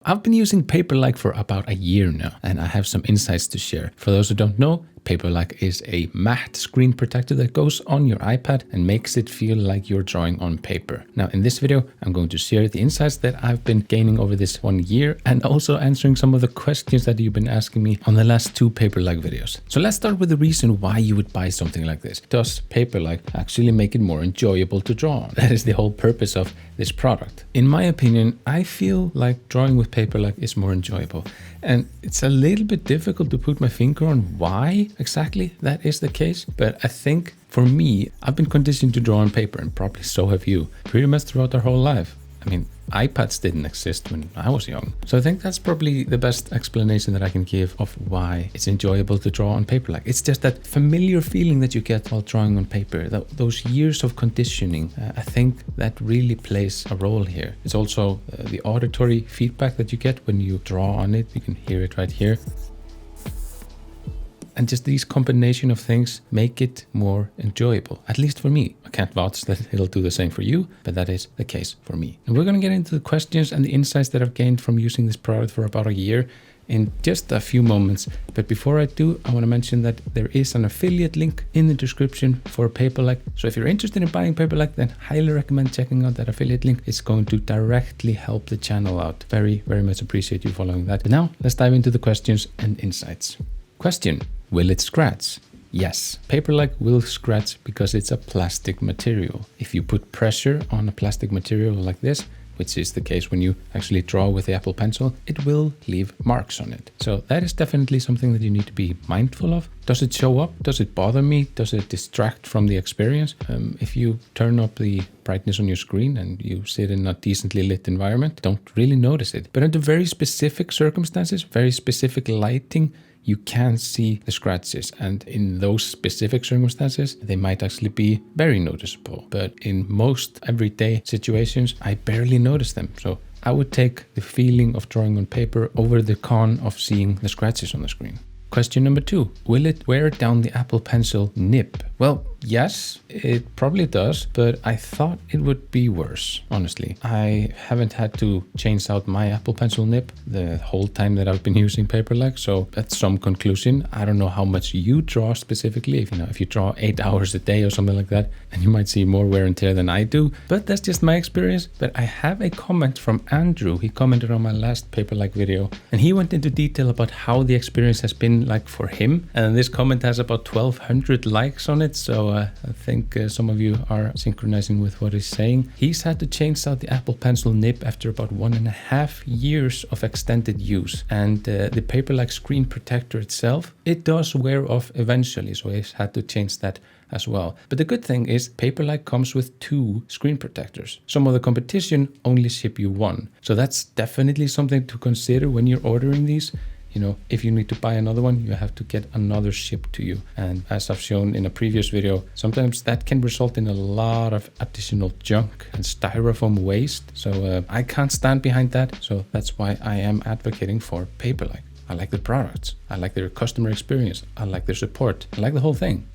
I've been using Paperlike for about a year now, and I have some insights to share. For those who don't know, Paperlike is a matte screen protector that goes on your iPad and makes it feel like you're drawing on paper. Now, in this video, I'm going to share the insights that I've been gaining over this 1 year and also answering some of the questions that you've been asking me on the last 2 Paperlike videos. So let's start with the reason why you would buy something like this. Does Paperlike actually make it more enjoyable to draw on? That is the whole purpose of this product. In my opinion, I feel like drawing with Paperlike is more enjoyable. And it's a little bit difficult to put my finger on why exactly that is the case. But I think for me, I've been conditioned to draw on paper, and probably so have you, pretty much throughout our whole life. I mean, iPads didn't exist when I was young. So I think that's probably the best explanation that I can give of why it's enjoyable to draw on paper. Like, it's just that familiar feeling that you get while drawing on paper. Those years of conditioning, I think that really plays a role here. It's also the auditory feedback that you get when you draw on it. You can hear it right here. And just these combination of things make it more enjoyable, at least for me. I can't vouch that it'll do the same for you, but that is the case for me. And we're going to get into the questions and the insights that I've gained from using this product for about a year in just a few moments. But before I do, I want to mention that there is an affiliate link in the description for Paperlike. So if you're interested in buying Paperlike, then highly recommend checking out that affiliate link. It's going to directly help the channel out. Very, very much appreciate you following that. But now let's dive into the questions and insights. Question: will it scratch? Yes, Paperlike will scratch because it's a plastic material. If you put pressure on a plastic material like this, which is the case when you actually draw with the Apple Pencil, it will leave marks on it. So that is definitely something that you need to be mindful of. Does it show up? Does it bother me? Does it distract from the experience? If you turn up the brightness on your screen and you sit in a decently lit environment, don't really notice it. But under very specific circumstances, very specific lighting, you can see the scratches, and in those specific circumstances they might actually be very noticeable, but in most everyday situations I barely notice them. So I would take the feeling of drawing on paper over the con of seeing the scratches on the screen. Question number 2, will it wear down the Apple Pencil nib? Well, yes, it probably does, but I thought it would be worse, honestly. I haven't had to change out my Apple Pencil nib the whole time that I've been using Paperlike, so that's some conclusion. I don't know how much you draw specifically. If you draw 8 hours a day or something like that, and you might see more wear and tear than I do, but that's just my experience. But I have a comment from Andrew. He commented on my last Paperlike video, and he went into detail about how the experience has been like for him, and this comment has about 1,200 likes on it, so I think some of you are synchronizing with what he's saying. He's had to change out the Apple Pencil nib after about 1.5 years of extended use, and the Paperlike screen protector itself, it does wear off eventually, so he's had to change that as well. But the good thing is Paperlike comes with 2 screen protectors. Some of the competition only ship you 1, so that's definitely something to consider when you're ordering these. If you need to buy another one, you have to get another shipped to you. And as I've shown in a previous video, sometimes that can result in a lot of additional junk and styrofoam waste. So I can't stand behind that. So that's why I am advocating for Paperlike. I like the products. I like their customer experience. I like their support. I like the whole thing.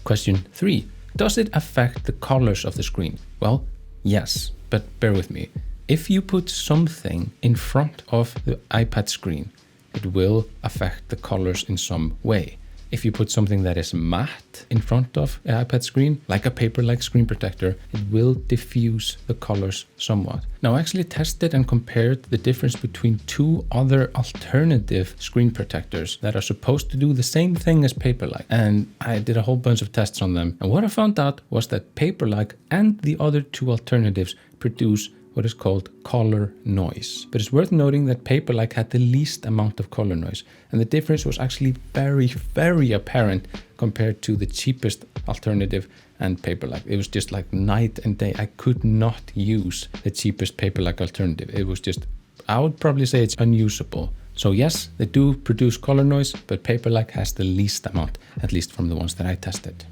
Question 3, does it affect the colors of the screen? Well, yes, but bear with me. If you put something in front of the iPad screen, it will affect the colors in some way. If you put something that is matte in front of an iPad screen, like a Paperlike screen protector, it will diffuse the colors somewhat. Now, I actually tested and compared the difference between 2 other alternative screen protectors that are supposed to do the same thing as Paperlike, and I did a whole bunch of tests on them. And what I found out was that Paperlike and the other 2 alternatives produce what is called color noise. But it's worth noting that Paperlike had the least amount of color noise, and the difference was actually very, very apparent compared to the cheapest alternative and Paperlike. It was just like night and day. I could not use the cheapest Paperlike alternative. It was just, I would probably say it's unusable. So yes, they do produce color noise, but Paperlike has the least amount, at least from the ones that I tested.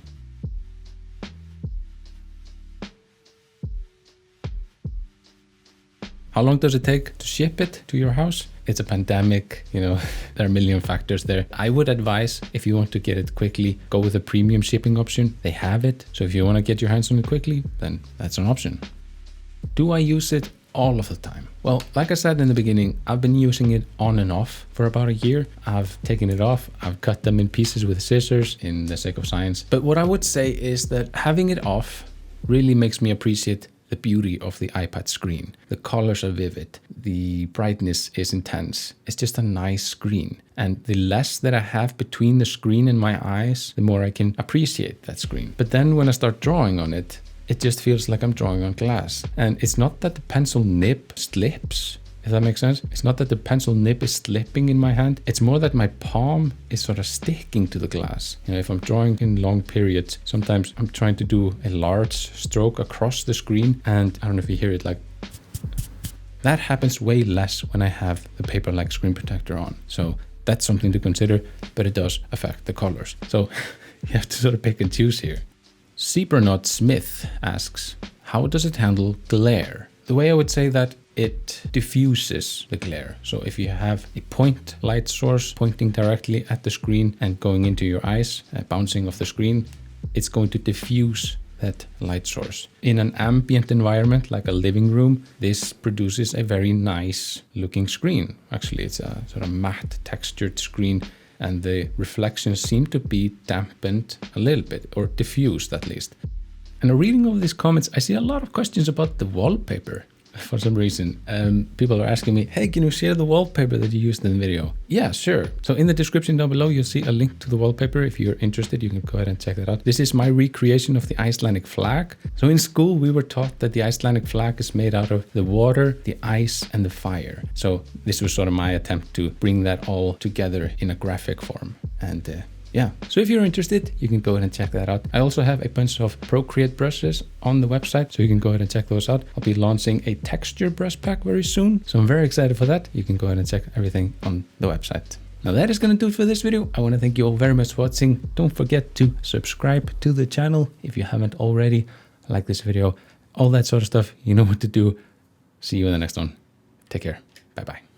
How long does it take to ship it to your house? It's a pandemic, there are a million factors there. I would advise, if you want to get it quickly, go with a premium shipping option. They have it. So if you want to get your hands on it quickly, then that's an option. Do I use it all of the time? Well, like I said in the beginning, I've been using it on and off for about a year. I've taken it off. I've cut them in pieces with scissors in the sake of science. But what I would say is that having it off really makes me appreciate the beauty of the iPad screen. The colors are vivid. The brightness is intense. It's just a nice screen. And the less that I have between the screen and my eyes, the more I can appreciate that screen. But then when I start drawing on it, it just feels like I'm drawing on glass. And it's not that the pencil nib slips, if that makes sense. It's not that the pencil nib is slipping in my hand. It's more that my palm is sort of sticking to the glass. You know, if I'm drawing in long periods, sometimes I'm trying to do a large stroke across the screen, and I don't know if you hear it, like that happens way less when I have the Paperlike screen protector on. So that's something to consider, but it does affect the colors. So you have to sort of pick and choose here. Zebranaut Smith asks, how does it handle glare? The way I would say that it diffuses the glare. So if you have a point light source pointing directly at the screen and going into your eyes, bouncing off the screen, it's going to diffuse that light source. In an ambient environment like a living room, this produces a very nice looking screen. Actually, it's a sort of matte textured screen, and the reflections seem to be dampened a little bit, or diffused at least. And reading all these comments, I see a lot of questions about the wallpaper. For some reason, people are asking me, hey, can you share the wallpaper that you used in the video? Yeah, sure. So in the description down below, you'll see a link to the wallpaper. If you're interested, you can go ahead and check that out. This is my recreation of the Icelandic flag. So in school, we were taught that the Icelandic flag is made out of the water, the ice, and the fire. So this was sort of my attempt to bring that all together in a graphic form. And yeah, so if you're interested, you can go ahead and check that out. I also have a bunch of PROCREATE brushes on the website, so you can go ahead and check those out. I'll be launching a texture brush pack very soon, so I'm very excited for that. You can go ahead and check everything on the website. Now that is going to do it for this video. I want to thank you all very much for watching. Don't forget to subscribe to the channel if you haven't already. Like this video, all that sort of stuff. You know what to do. See you in the next one. Take care. Bye-bye.